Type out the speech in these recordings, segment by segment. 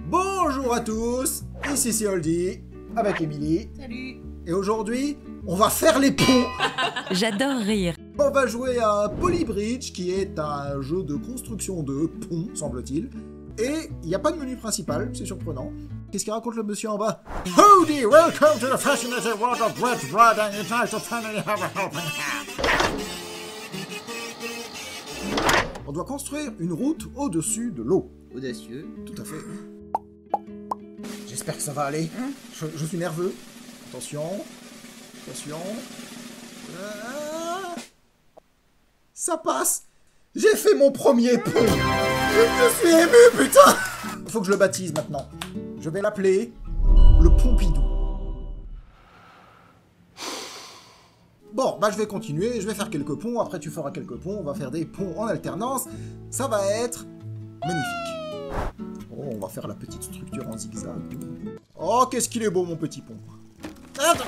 Bonjour à tous, ici c'est Oldie, avec Emily. Salut. Et aujourd'hui, on va faire les ponts. J'adore rire. On va jouer à Polybridge, qui est un jeu de construction de ponts, semble-t-il. Et il n'y a pas de menu principal, c'est surprenant. Qu'est-ce qu'il raconte le monsieur en bas? Howdy, welcome to the fascinating world of bread and it's nice to finally have a helping hand. On doit construire une route au-dessus de l'eau. Audacieux. Tout à fait. J'espère que ça va aller. Je suis nerveux. Attention. Attention. Ça passe. J'ai fait mon premier pont. Je suis ému, putain. Faut que je le baptise maintenant. Je vais l'appeler le Pompidou. Bon, bah je vais continuer, je vais faire quelques ponts, après tu feras quelques ponts, on va faire des ponts en alternance. Ça va être magnifique. Oh, on va faire la petite structure en zigzag. Oh, qu'est-ce qu'il est beau mon petit pont. Attends.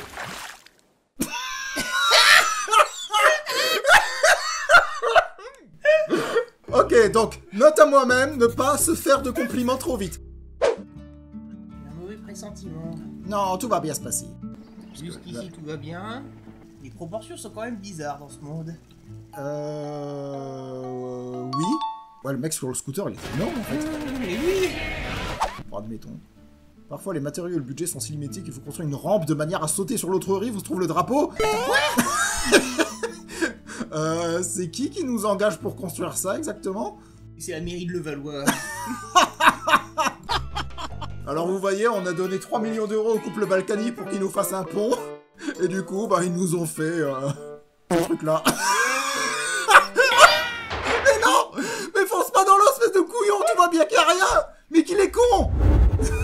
Ok, donc, note à moi-même, ne pas se faire de compliments trop vite. Un mauvais pressentiment. Non, tout va bien se passer. Jusqu'ici tout va bien. Les proportions sont quand même bizarres dans ce monde. Oui. Ouais, le mec sur le scooter, il est énorme en fait. Mais oui. Bon, admettons. Parfois, les matériaux et le budget sont si limités qu'il faut construire une rampe de manière à sauter sur l'autre rive où se trouve le drapeau. C'est qui nous engage pour construire ça exactement? C'est la mairie de Levallois. Alors vous voyez, on a donné 3 millions d'euros au couple Balkany pour qu'ils nous fassent un pont. Et du coup, bah ils nous ont fait ce truc là. Mais non! Mais fonce pas dans l'eau, espèce de couillon, tu vois bien qu'il y a rien! Mais qu'il est con!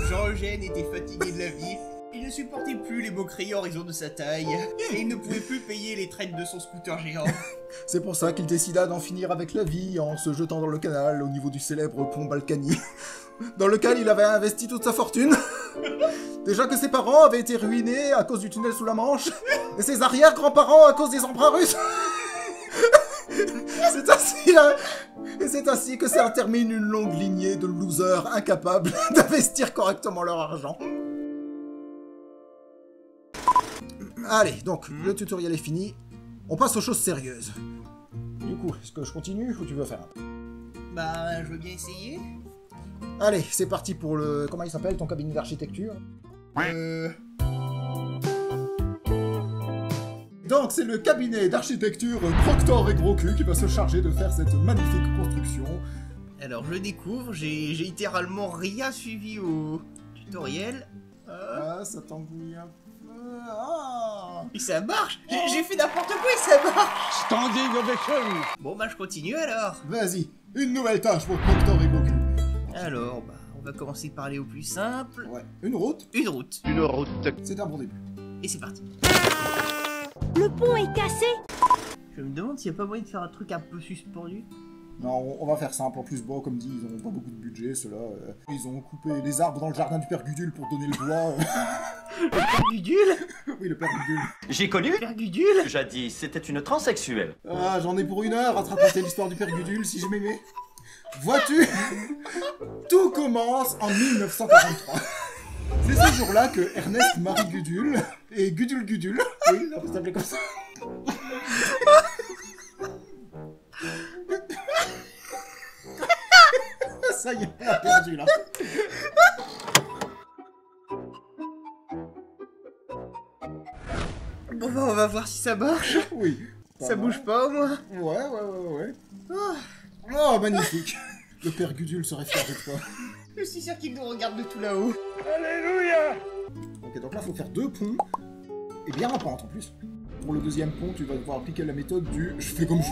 Jean-Eugène était fatigué de la vie. Il ne supportait plus les moqueries en raison de sa taille. Et il ne pouvait plus payer les traites de son scooter géant. C'est pour ça qu'il décida d'en finir avec la vie en se jetant dans le canal au niveau du célèbre pont Balkany, dans lequel il avait investi toute sa fortune. Déjà que ses parents avaient été ruinés à cause du tunnel sous la Manche, et ses arrière-grands-parents à cause des emprunts russes. C'est ainsi là, et c'est ainsi que ça termine une longue lignée de losers incapables d'investir correctement leur argent. Allez, donc, le tutoriel est fini. On passe aux choses sérieuses. Du coup, est-ce que je continue ou tu veux faire un peu? Bah, je veux bien essayer. Allez, c'est parti pour le... Comment il s'appelle, ton cabinet d'architecture? Donc, c'est le cabinet d'architecture Proctor et Gros Cul qui va se charger de faire cette magnifique construction. Alors, je découvre, j'ai littéralement rien suivi au tutoriel. Ah, ça t'embrouille un peu... Ah. Et ça marche. J'ai fait n'importe quoi et ça marche. Standing ovation. Bon bah je continue alors. Vas-y, une nouvelle tâche pour Proctor et Gros Cul. Alors bah on va commencer par aller au plus simple. Ouais, une route. Une route. Une route. C'est un bon début. Et c'est parti. Le pont est cassé. Je me demande s'il n'y a pas moyen de faire un truc un peu suspendu. Non, on va faire simple. En plus, bon, comme dit, ils ont pas beaucoup de budget, ceux-là. Ils ont coupé les arbres dans le jardin du père Gudule pour donner le bois. Le père Gudule. Oui, le père Gudule. J'ai connu Le père Gudule. jadis, c'était une transsexuelle. Ah, j'en ai pour 1 heure à te raconter l'histoire du père Gudule, si je m'aimais. Vois-tu? Tout commence en 1943. C'est ce jour-là que Ernest Marie Gudule et Gudule, oui, on peut s'appeler comme ça. Ça y est, on a perdu là. Bon bah on va voir si ça marche. Oui. Ça bouge pas au moins. Ouais. Oh, magnifique. Le père Gudule serait fier de toi. Je suis sûr qu'il nous regarde de tout là-haut. Alléluia. Ok, donc là, il faut faire 2 ponts. Et bien en pente en plus. Pour le deuxième pont, tu vas devoir appliquer la méthode du « je fais comme je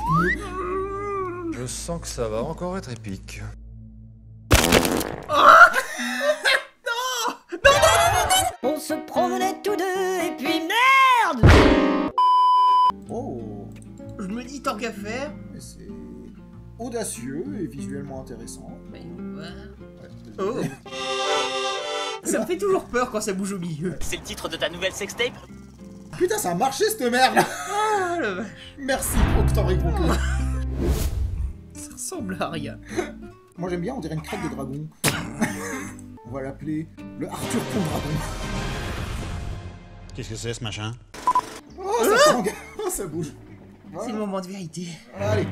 peux ». Je sens que ça va encore être épique. On se promenait tous deux et puis merde. Oh, Je me dis tant qu'à faire. mais c'est audacieux et visuellement intéressant. Voyons voir. Ouais. Oh. Ça me fait toujours peur quand ça bouge au milieu. C'est le titre de ta nouvelle sextape? Putain, ça a marché cette merde là. Ah la vache. Merci, Proctor et Gros Cul. Ça ressemble à rien. Moi j'aime bien, on dirait une crête de dragon. On On va l'appeler le Arthur Pont Dragon. Qu'est-ce que c'est ce machin? Oh, ça tangue. Oh, ça bouge. C'est le moment de vérité. Allez.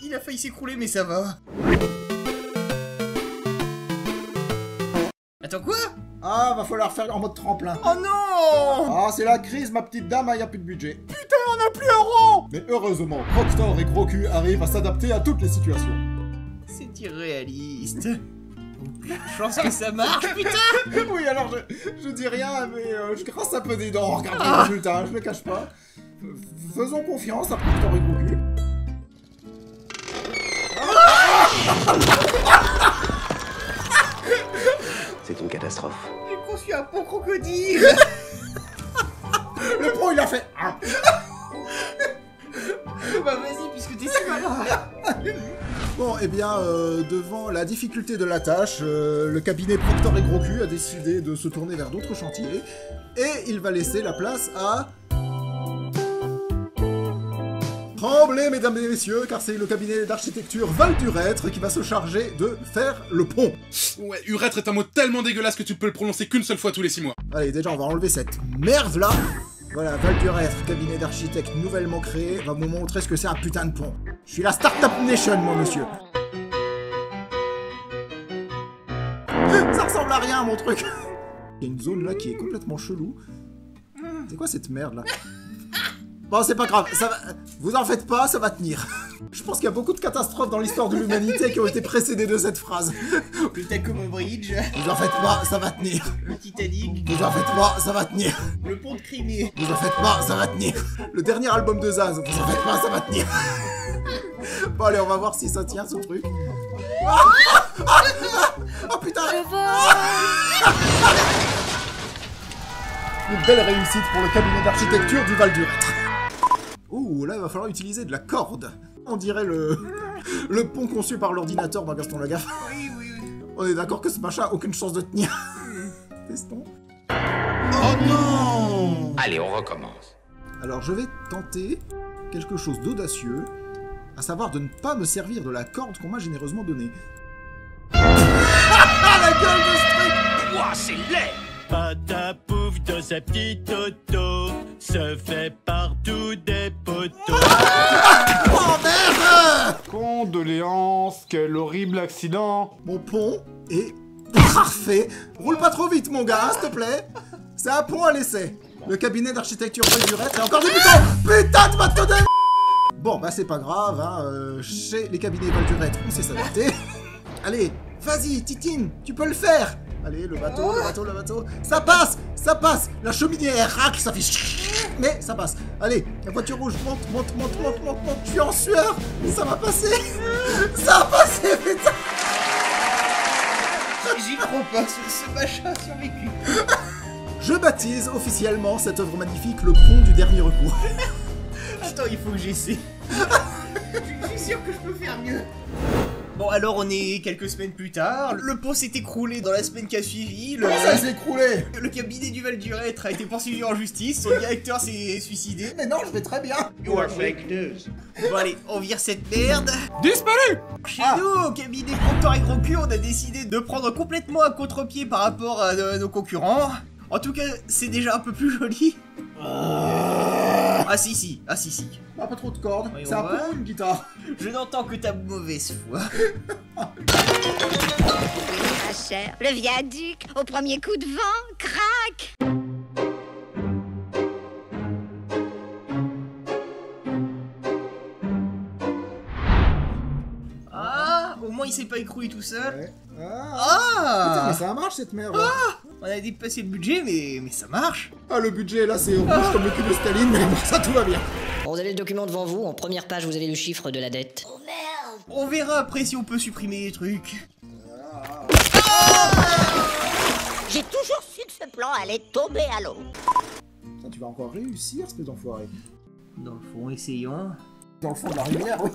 Il a failli s'écrouler, mais ça va. Attends, quoi? Ah, va falloir faire en mode tremplin. Oh non! Ah, c'est la crise, ma petite dame, y a plus de budget. Putain, on a plus un rond! Mais heureusement, Proctor et Gros-Cul arrivent à s'adapter à toutes les situations. C'est irréaliste. Je pense que ça marche, putain! Oui, alors je dis rien, mais je crasse un peu des dents. Regardez le résultat, je le cache pas. Faisons confiance à Proctor et Gros-Cul. C'est une catastrophe. J'ai conçu un pont crocodile! Le pro, il a fait. Bah vas-y, puisque t'es si malin! Bon, eh bien, devant la difficulté de la tâche, le cabinet Proctor et Gros-Cul a décidé de se tourner vers d'autres chantiers, et il va laisser la place à... Tremblez, mesdames et messieurs, car c'est le cabinet d'architecture Val-d'Urètre qui va se charger de faire le pont. Ouais, urètre est un mot tellement dégueulasse que tu peux le prononcer qu'une seule fois tous les 6 mois. Allez, déjà, on va enlever cette merde-là. Voilà, Val-d'Urètre, cabinet d'architecte nouvellement créé, va vous montrer ce que c'est un putain de pont. Je suis la Startup Nation, moi, monsieur. Ça ressemble à rien, mon truc. Il y a une zone là qui est complètement chelou. C'est quoi cette merde là? Bon, c'est pas grave, ça va... vous en faites pas, ça va tenir. Je pense qu'il y a beaucoup de catastrophes dans l'histoire de l'humanité qui ont été précédées de cette phrase. Le Tacoma Bridge, Vous en faites pas, ça va tenir. le Titanic, Vous en faites pas, ça va tenir. le pont de Crimée. Vous en faites pas, ça va tenir. Le dernier album de Zaz, vous en faites pas, ça va tenir. Bon allez, on va voir si ça tient ce truc. Oh putain. Une belle réussite pour le cabinet d'architecture du Val-d'Urètre. Ouh, là il va falloir utiliser de la corde. On dirait le pont conçu par l'ordinateur dans Gaston Lagaffe. Oui. On est d'accord que ce machin a aucune chance de tenir. Testons. Oh non! Allez, on recommence. Alors je vais tenter quelque chose d'audacieux, à savoir de ne pas me servir de la corde qu'on m'a généreusement donnée. La gueule de ce truc! Ouah, c'est laid! Patapouf de sa petite auto se fait partout des poteaux. Oh merde! Condoléances, quel horrible accident. Mon pont est parfait. Roule pas trop vite mon gars, s'il te plaît. C'est un pont à l'essai. Le cabinet d'architecture Val-d'Urètre est encore débutant. Putain de bateau de... Bon bah c'est pas grave, hein. Chez les cabinets Val-d'Urètre, on sait s'adapter. Allez, vas-y Titine, tu peux le faire. Allez, le bateau, le bateau. Ça passe. La cheminée est racle, ça fait... Mais ça passe. Allez, la voiture rouge, monte. Je suis en sueur. Ça va passer. Ça a passé, putain. J'y crois pas, ce machin a survécu. Je baptise officiellement cette œuvre magnifique le pont du dernier recours. Attends, il faut que j'essaie. Je suis sûr que je peux faire mieux. Bon, alors on est quelques semaines plus tard, le pont s'est écroulé dans la semaine qui a suivi, Comment ça s'est écroulé? le cabinet du Val-d'Urètre a été poursuivi en justice, son directeur s'est suicidé. Mais non, je vais très bien. You are fake news. Bon allez, on vire cette merde. Disparu! Chez nous, au cabinet Proctor et Gros-Cul, on a décidé de prendre complètement un contre-pied par rapport à nos concurrents. En tout cas, c'est déjà un peu plus joli. Ah si. Pas trop de cordes, Oui, c'est un ouais. pont ou une guitare? Je n'entends que ta mauvaise foi. Ma chère, le viaduc, au premier coup de vent, crac. Ah, au moins il s'est pas écroulé tout seul. Ouais. Putain, mais ça marche cette merde. On a dépassé le budget, mais ça marche. Ah, le budget là, c'est rouge comme le cul de Staline, mais bon, ça tout va bien. Bon, vous avez le document devant vous, en première page vous avez le chiffre de la dette. On verra après si on peut supprimer les trucs. J'ai toujours su que ce plan allait tomber à l'eau. Putain, tu vas encore réussir, espèce d'enfoiré. Dans le fond, essayons. Dans le fond de la rivière, oui.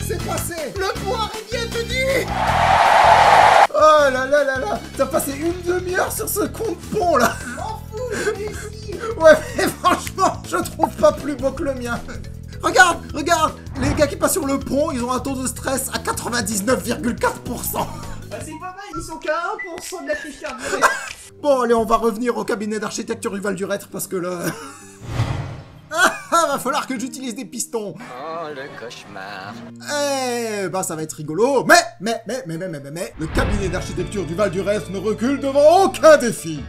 C'est passé. Le pont est bien tenu. Oh là là là là. T'as passé une demi-heure sur ce con de pont là. M'en fous, j'ai réussi. Je trouve pas plus beau que le mien. Regarde, regarde. Les gars qui passent sur le pont, ils ont un taux de stress à 99,4%. Bah c'est pas mal, ils sont qu'à 1% de la crise cardiaque. Bon, allez, on va revenir au cabinet d'architecture du Val-du-Rêtre parce que là... va falloir que j'utilise des pistons. Oh, le cauchemar. Eh, bah ça va être rigolo. Mais, le cabinet d'architecture du Val-du-Rêtre ne recule devant aucun défi.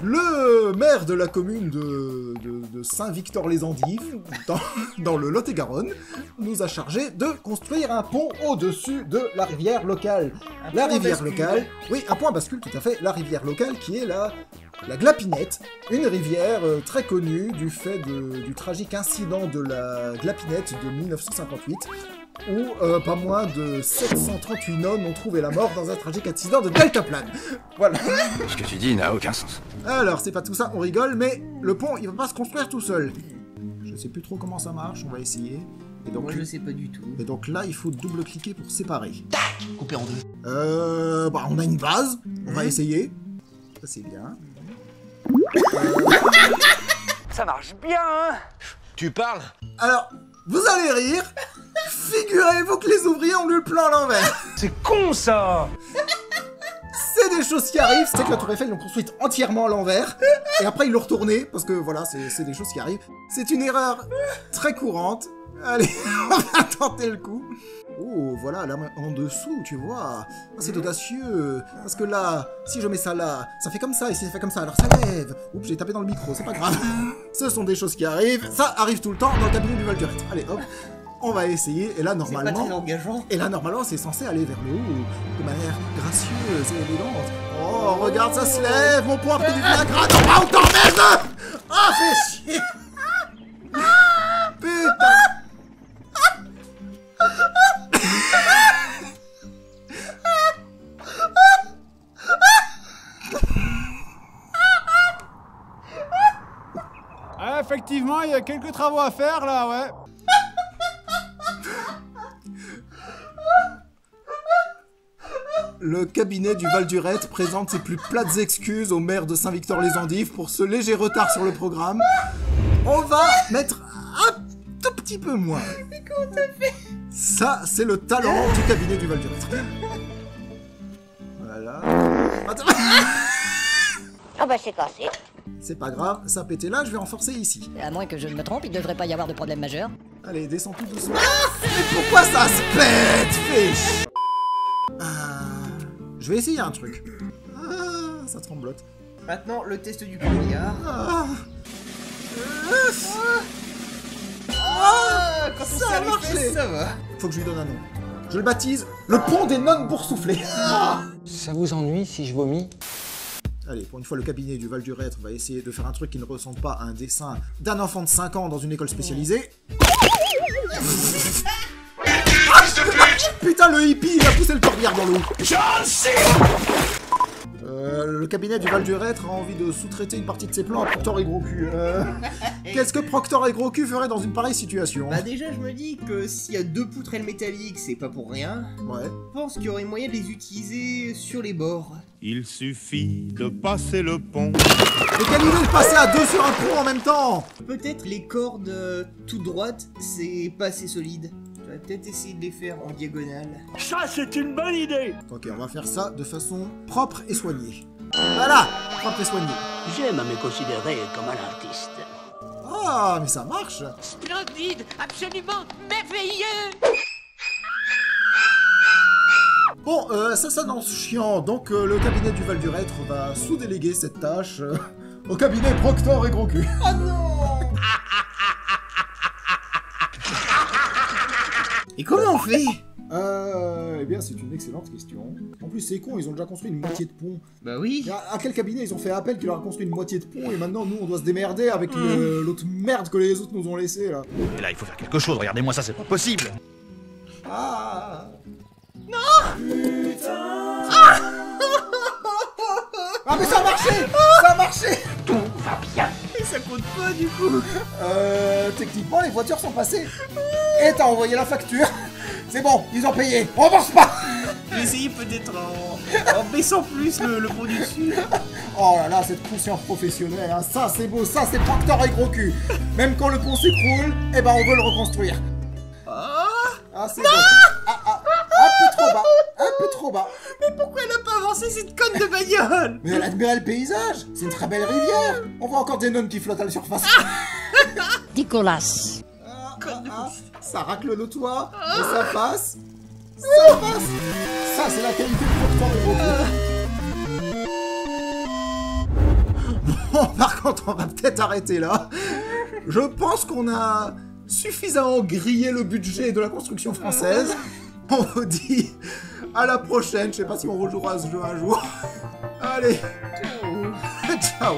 Le maire de la commune de Saint-Victor-les-Andives, dans le Lot-et-Garonne, nous a chargé de construire un pont au-dessus de la rivière locale. La rivière locale, oui, un pont à bascule, tout à fait. La rivière locale qui est la Glapinette, une rivière très connue du fait du tragique incident de la Glapinette de 1958, où pas moins de 738 nonnes ont trouvé la mort dans un tragique accident de deltaplane. Voilà. Ce que tu dis n'a aucun sens. Alors, c'est pas tout ça, on rigole, mais le pont, il va pas se construire tout seul. Je sais plus trop comment ça marche, on va essayer. Et donc, moi, je sais pas du tout. Et donc là, il faut double-cliquer pour séparer. Tac, couper en deux. Bah, on a une base, on va essayer. Ça, c'est bien. Ça marche bien, hein? Tu parles? Alors, vous allez rire. Figurez-vous que les ouvriers ont lu le plan à l'envers. C'est con, ça! C'est des choses qui arrivent. C'est que la tour Eiffel, ils l'ont construite entièrement à l'envers. Et après, ils l'ont retournée, parce que voilà, c'est des choses qui arrivent. C'est une erreur très courante. Allez, on va tenter le coup. Oh, voilà, là, en dessous, tu vois. C'est audacieux. Parce que là, si je mets ça là, ça fait comme ça, et si ça fait comme ça, alors ça lève. Oups, j'ai tapé dans le micro, c'est pas grave. Ce sont des choses qui arrivent. Ça arrive tout le temps dans le cabinet du Val-du-Rêtre. Allez, hop. On va essayer, et là, normalement... C'est pas très engageant. Et là, normalement, c'est censé aller vers le haut, de manière gracieuse et élégante. Oh, regarde, ça se lève, mon poing a pris du vinaigre. Ah non, pas autant, merde! Ah, fais chier! Putain! Ah, effectivement, il y a quelques travaux à faire, là, ouais. Le cabinet du Val-du-Rêtre présente ses plus plates excuses au maire de Saint-Victor-les-Andives pour ce léger retard sur le programme. On va mettre un tout petit peu moins. Mais comment t'as fait? Ça, c'est le talent du cabinet du Val-du-Rêtre. Voilà. Attends. Ah bah c'est cassé. C'est pas grave, ça a pété là, je vais renforcer ici. À moins que je ne me trompe, il ne devrait pas y avoir de problème majeur. Allez, descends tout doucement. Mais pourquoi ça se pète, fiche? Je vais essayer un truc. Ah, ça tremblote. Maintenant, le test du corbillard. Quand ça a marché. Ça va. Faut que je lui donne un nom. Je le baptise le pont des nonnes boursouflées. Ça vous ennuie si je vomis? Allez, pour une fois, le cabinet du Val-du-Rêtre va essayer de faire un truc qui ne ressemble pas à un dessin d'un enfant de 5 ans dans une école spécialisée. Putain, le hippie, il a poussé le corbillard dans l'eau. Le cabinet du Val-du-Rêtre a envie de sous-traiter une partie de ses plans à Proctor et Gros-Cul. Qu'est-ce que Proctor et Gros-Cul feraient dans une pareille situation? Bah déjà, je me dis que s'il y a deux poutrelles métalliques, c'est pas pour rien. Ouais. Je pense qu'il y aurait moyen de les utiliser sur les bords. Il suffit de passer le pont. Mais quelle idée de passer à deux sur un pont en même temps? Peut-être les cordes toutes droites, c'est pas assez solide. Je vais peut-être essayer de les faire en diagonale. Ça, c'est une bonne idée. Ok, on va faire ça de façon propre et soignée. Voilà, propre et soignée. J'aime à me considérer comme un artiste. Ah, mais ça marche. Splendide, absolument merveilleux. Bon, ça s'annonce chiant, donc le cabinet du Val-du-Rêtre va sous-déléguer cette tâche au cabinet Proctor et Gros-Cul. Oh non. Et comment on fait? Eh bien, c'est une excellente question. En plus, c'est con, ils ont déjà construit une moitié de pont. Bah oui. À quel cabinet ils ont fait appel qui leur a construit une moitié de pont et maintenant, nous, on doit se démerder avec l'autre merde que les autres nous ont laissé, là. Et là, il faut faire quelque chose, regardez-moi ça, c'est pas possible. Ah. Non. Putain. Ah, mais ça a marché. Ça a marché. Tout va bien. Et ça compte pas, du coup. Techniquement, les voitures sont passées. Et t'as envoyé la facture. C'est bon, ils ont payé. On rembourse pas. Je vais essayer peut-être en baissant plus le pont du dessus. Oh là là, cette conscience professionnelle, hein. Ça c'est beau, ça c'est Proctor et gros cul. Même quand le pont s'écroule, eh ben on veut le reconstruire. Ah c'est beau. Un peu trop bas, un peu trop bas. Mais pourquoi elle a pas avancé cette conne de bagnole? Mais elle admire le paysage, c'est une très belle rivière. On voit encore des nonnes qui flottent à la surface. Nicolas. Ça racle le toit, mais ça passe. Ça passe. Ça c'est la qualité de Proctor et gros cul. Bon, par contre, on va peut-être arrêter là. Je pense qu'on a suffisamment grillé le budget de la construction française. On vous dit à la prochaine. Je sais pas si on rejouera à ce jeu un jour. Allez. Ciao.